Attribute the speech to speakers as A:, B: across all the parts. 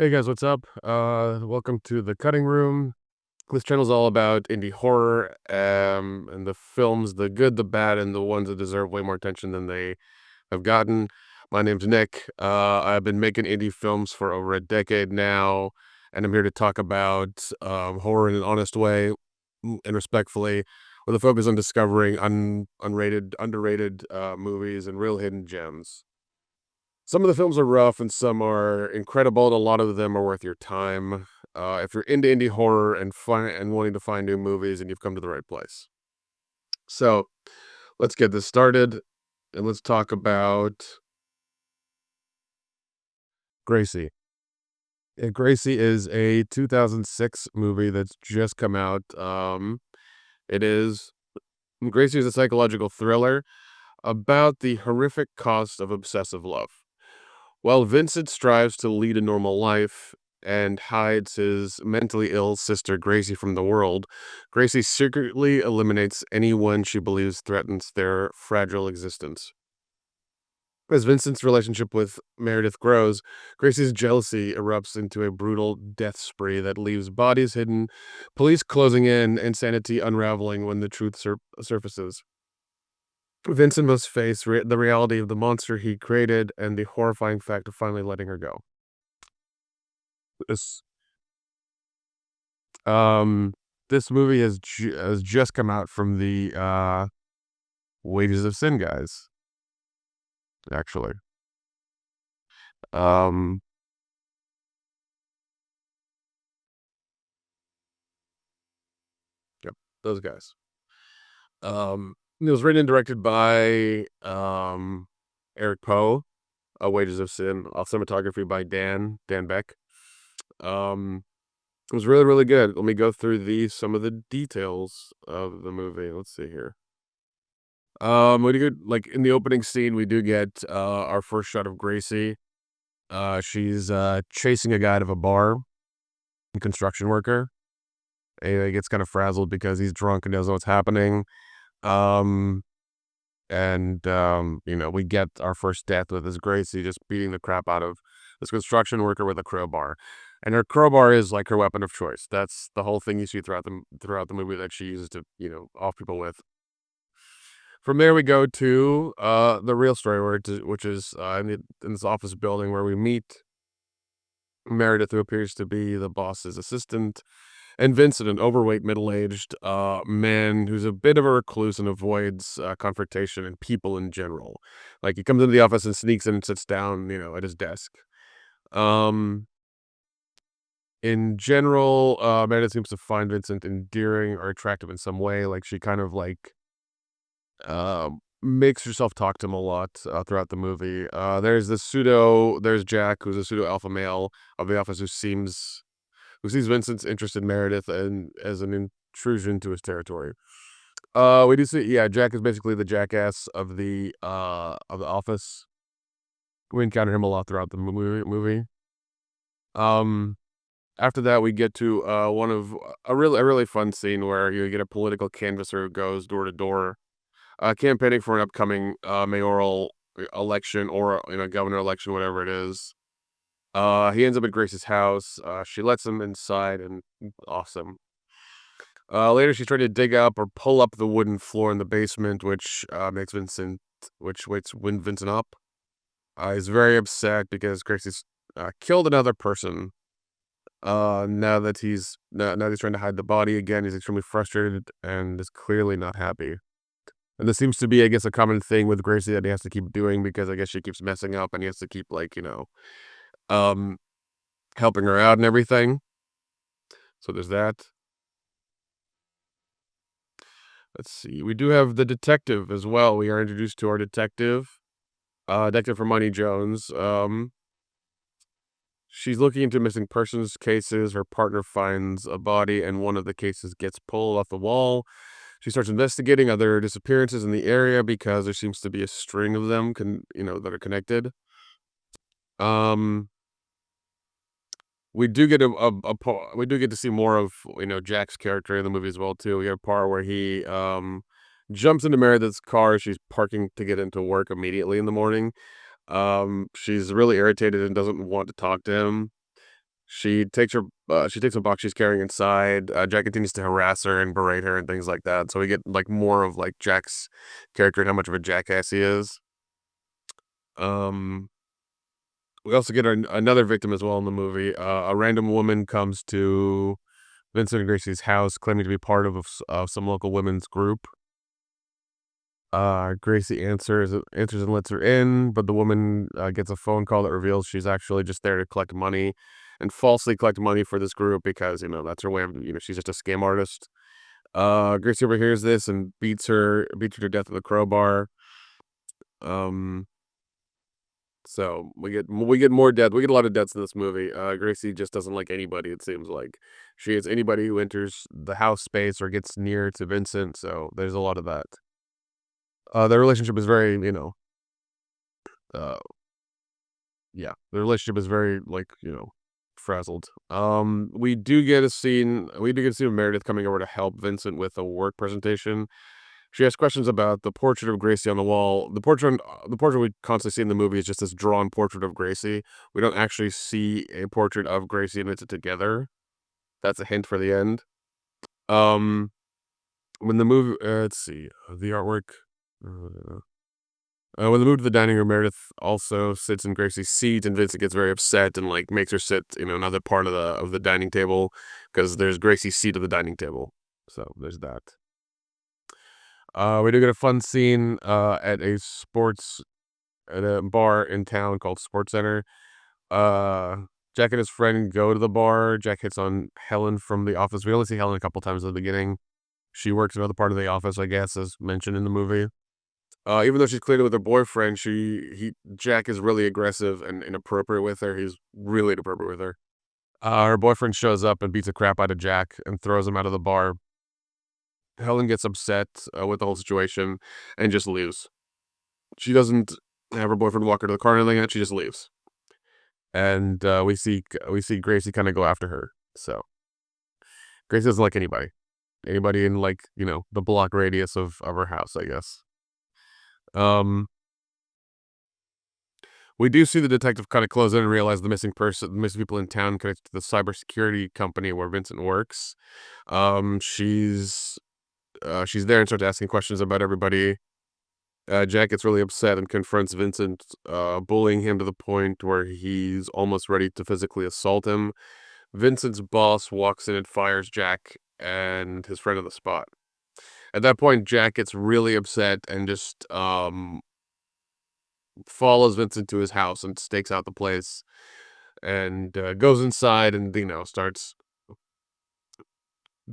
A: Hey guys, what's up? Welcome to the cutting room. This channel is all about indie horror, and the films, the good, the bad, and the ones that deserve way more attention than they have gotten. My name's Nick. I've been making indie films for over a decade now, and I'm here to talk about horror in an honest way and respectfully, with a focus on discovering unrated, underrated movies and real hidden gems. Some of the films are rough and some are incredible, and a lot of them are worth your time. If you're into indie horror and wanting to find new movies, and you've come to the right place. So let's get this started, and let's talk about Gracie. Gracie is a 2006 movie that's just come out. It is Gracie is a psychological thriller about the horrific cost of obsessive love. While Vincent strives to lead a normal life and hides his mentally ill sister Gracie from the world, Gracie secretly eliminates anyone she believes threatens their fragile existence. As Vincent's relationship with Meredith grows, Gracie's jealousy erupts into a brutal death spree that leaves bodies hidden, police closing in, and sanity unraveling when the truth surfaces. Vincent must face the reality of the monster he created and the horrifying fact of finally letting her go. This um this movie has just come out from the Wages of Sin guys, actually. Um yep, those guys. It was written and directed by Eric Poe, Wages of Sin, cinematography by Dan Beck. Um it was really, really good. Let me go through some of the details of the movie. Let's see here. We do get, like, in the opening scene, we do get our first shot of Gracie. She's chasing a guy out of a bar, a construction worker. And he gets kind of frazzled because he's drunk and doesn't know what's happening. Um, we get our first death with this Gracie just beating the crap out of this construction worker with a crowbar. And her crowbar is like her weapon of choice. That's the whole thing you see throughout the movie that she uses to, off people with. From there, we go to the real story, which is in this office building where we meet Meredith, who appears to be the boss's assistant, and Vincent, an overweight, middle-aged man who's a bit of a recluse and avoids confrontation and people in general. Like, he comes into the office and sneaks in and sits down, at his desk. Um, in general, Meredith seems to find Vincent endearing or attractive in some way. Like, she kind of like makes herself talk to him a lot throughout the movie. There's Jack, who's a pseudo alpha male of the office, who sees Vincent's interest in Meredith and as an intrusion to his territory. We do see, yeah, Jack is basically the jackass of the office. We encounter him a lot throughout the movie. Um, After that, we get to one of a really fun scene where you get a political canvasser who goes door to door, campaigning for an upcoming mayoral election or governor election, whatever it is. He ends up at Grace's house. She lets him inside, and awesome. Later, she's trying to dig up or pull up the wooden floor in the basement, which wakes Vincent up. He's very upset because Gracie's killed another person. Now he's trying to hide the body again. He's extremely frustrated and is clearly not happy. And this seems to be, I guess, a common thing with Gracie that he has to keep doing because I guess she keeps messing up and he has to keep, like, um, helping her out and everything. So there's that. Let's see. We do have the detective as well. We are introduced to our Detective Hermione Jones. She's looking into missing persons cases. Her partner finds a body, and one of the cases gets pulled off the wall. She starts investigating other disappearances in the area because there seems to be a string of them, that are connected. Um, we do get to see more of Jack's character in the movie as well too. We have a part where he jumps into Meredith's car. She's parking to get into work immediately in the morning. She's really irritated and doesn't want to talk to him. She takes a box she's carrying inside. Jack continues to harass her and berate her and things like that. So we get like more of like Jack's character and how much of a jackass he is. Um, we also get another victim as well in the movie. A random woman comes to Vincent and Gracie's house, claiming to be part of some local women's group. Gracie answers and lets her in, but the woman gets a phone call that reveals she's actually just there to collect money, and falsely collect money for this group because that's her way of she's just a scam artist. Gracie overhears this and beats her to death with a crowbar. Um, so we get more death. We get a lot of deaths in this movie. Gracie just doesn't like anybody. It seems like she hates anybody who enters the house space or gets near to Vincent. So there's a lot of that. Their relationship is very, uh, yeah, the relationship is very like, frazzled. We do get a scene of Meredith coming over to help Vincent with a work presentation. She has questions about the portrait of Gracie on the wall. The portrait we constantly see in the movie is just this drawn portrait of Gracie. We don't actually see a portrait of Gracie and Vincent together. That's a hint for the end. Um, when the movie, let's see, the artwork. When they move to the dining room, Meredith also sits in Gracie's seat, and Vincent gets very upset and like makes her sit, another part of the dining table because there's Gracie's seat at the dining table. So there's that. We do get a fun scene at a bar in town called Sports Center. Uh, Jack and his friend go to the bar. Jack hits on Helen from the office. We only see Helen a couple times at the beginning. She works another part of the office, I guess, as mentioned in the movie. Even though she's clearly with her boyfriend, Jack is really aggressive and inappropriate with her. He's really inappropriate with her. Her boyfriend shows up and beats the crap out of Jack and throws him out of the bar. Helen gets upset with the whole situation and just leaves. She doesn't have her boyfriend walk her to the car or anything like that. She just leaves, and we see Gracie kind of go after her. So Gracie doesn't like anybody in like the block radius of her house, I guess. Um, We do see the detective kind of close in and realize the missing people in town connected to the cybersecurity company where Vincent works. She's there and starts asking questions about everybody. Jack gets really upset and confronts Vincent, bullying him to the point where he's almost ready to physically assault him. Vincent's boss walks in and fires Jack and his friend on the spot. At that point, Jack gets really upset and just follows Vincent to his house and stakes out the place and goes inside and starts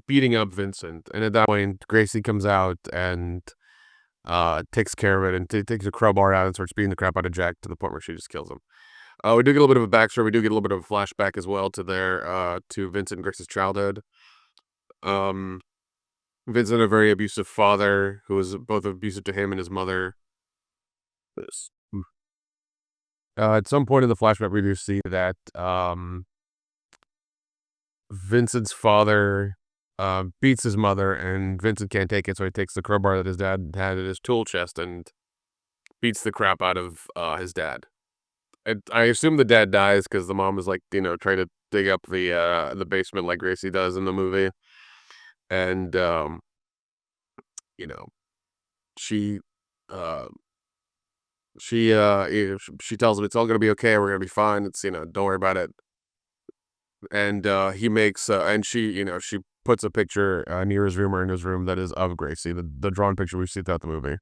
A: beating up Vincent. And at that point, Gracie comes out and takes care of it and takes a crowbar out and starts beating the crap out of Jack to the point where she just kills him. We do get a little bit of a backstory. We do get a little bit of a flashback as well to Vincent and Gracie's childhood. Um, Vincent, a very abusive father who was both abusive to him and his mother. Yes. At some point in the flashback, we do see that Vincent's father beats his mother, and Vincent can't take it, so he takes the crowbar that his dad had in his tool chest and beats the crap out of his dad. I assume the dad dies because the mom is like trying to dig up the basement like Gracie does in the movie, and you know she uh she tells him it's all gonna be okay. We're gonna be fine. It's don't worry about it. And he makes and she puts a picture near his room or in his room that is of Gracie, the drawn picture we see throughout the movie.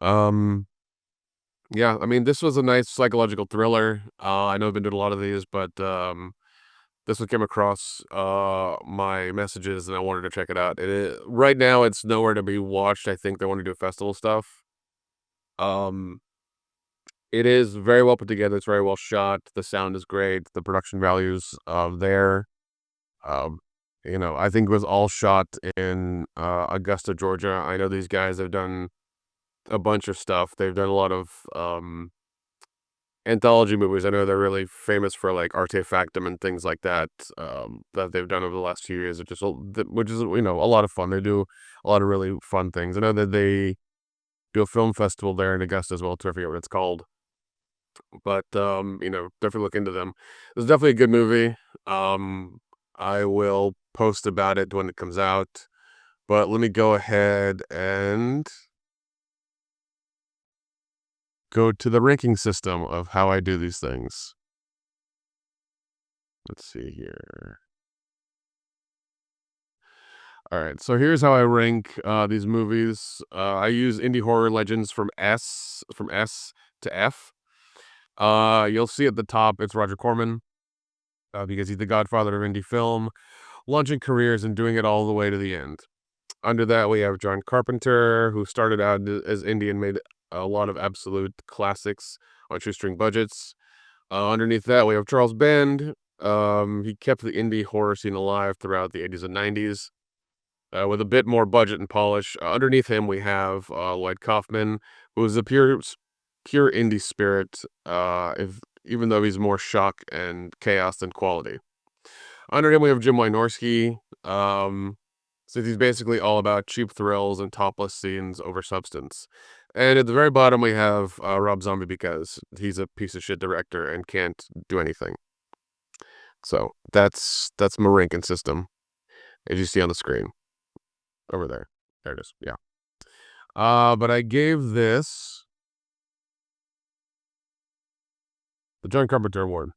A: Um, yeah, I mean this was a nice psychological thriller. I know I've been doing a lot of these, but this one came across my messages and I wanted to check it out. Right now it's nowhere to be watched. I think they want to do festival stuff. Um, it is very well put together. It's very well shot. The sound is great. The production values there. Um, I think it was all shot in Augusta, Georgia. I know these guys have done a bunch of stuff. They've done a lot of anthology movies. I know they're really famous for like Artefactum and things like that that they've done over the last few years. Which is a lot of fun. They do a lot of really fun things. I know that they do a film festival there in Augusta as well too. I forget what it's called. but, definitely look into them. It's definitely a good movie. I will post about it when it comes out, but let me go ahead and go to the ranking system of how I do these things. Let's see here. All right, so here's how I rank these movies. I use indie horror legends from S to F. You'll see at the top it's Roger Corman, because he's the godfather of indie film, launching careers and doing it all the way to the end. Under that, we have John Carpenter, who started out as indie and made a lot of absolute classics on shoestring budgets. Underneath that, we have Charles Band. He kept the indie horror scene alive throughout the 80s and 90s. With a bit more budget and polish. Underneath him, we have Lloyd Kaufman, who is a pure indie spirit, if even though he's more shock and chaos than quality. Under him, we have Jim Wynorski, since he's basically all about cheap thrills and topless scenes over substance. And at the very bottom, we have Rob Zombie, because he's a piece of shit director and can't do anything. So that's my ranking system, as you see on the screen over there. There it is. Yeah. But I gave this the John Carpenter Award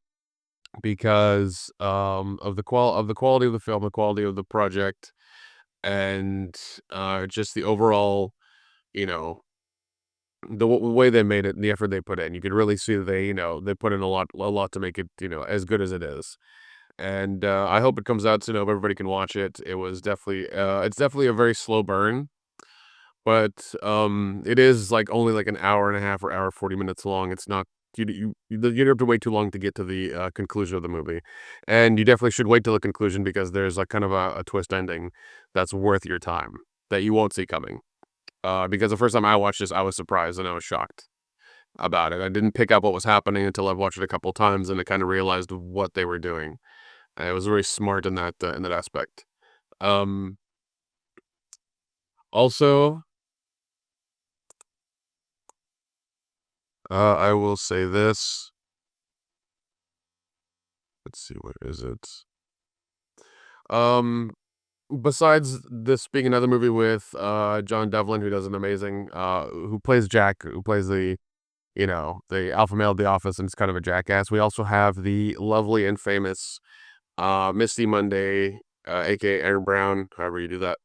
A: because of the quality of the film, the quality of the project, and just the overall, you know, the way they made it and the effort they put in. You could really see that they put in a lot to make it, as good as it is. And I hope it comes out soon. I hope everybody can watch it. It's definitely a very slow burn. But, it is, like, only, like, an hour and a half or hour 40 minutes long. It's not you don't have to wait too long to get to the, conclusion of the movie, and you definitely should wait till the conclusion because there's, like, kind of a twist ending that's worth your time, that you won't see coming. Because the first time I watched this, I was surprised and I was shocked about it. I didn't pick up what was happening until I've watched it a couple times, and I kinda realized what they were doing. And it was very smart in that aspect. Um, also, I will say this. Let's see, what is it? Um, Besides this being another movie with John Devlin, who does an amazing who plays Jack, who plays the alpha male of the office and is kind of a jackass. We also have the lovely and famous Misty Monday, aka Aaron Brown, however you do that,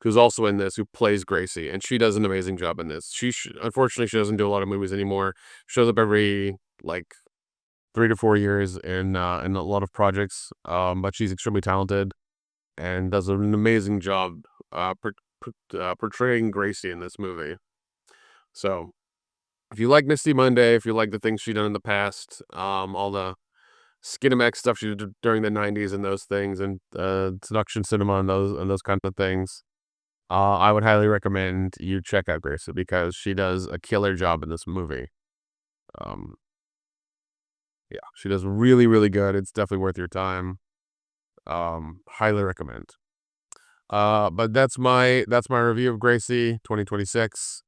A: who's also in this, who plays Gracie, and she does an amazing job in this. Unfortunately she doesn't do a lot of movies anymore. Shows up every like 3 to 4 years in a lot of projects. But she's extremely talented and does an amazing job portraying Gracie in this movie. So if you like Misty Monday, if you like the things she done in the past, all the Skinemax stuff she did during the '90s and those things, and seduction cinema and those kinds of things, I would highly recommend you check out Gracie because she does a killer job in this movie. Um, yeah, she does really, really good. It's definitely worth your time. Highly recommend. But that's my review of Gracie 2026.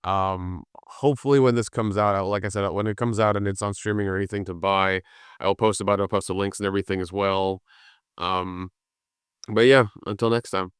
A: Hopefully when this comes out, like I said, when it comes out and it's on streaming or anything to buy, I'll post about it. I'll post the links and everything as well. Um, but yeah, until next time.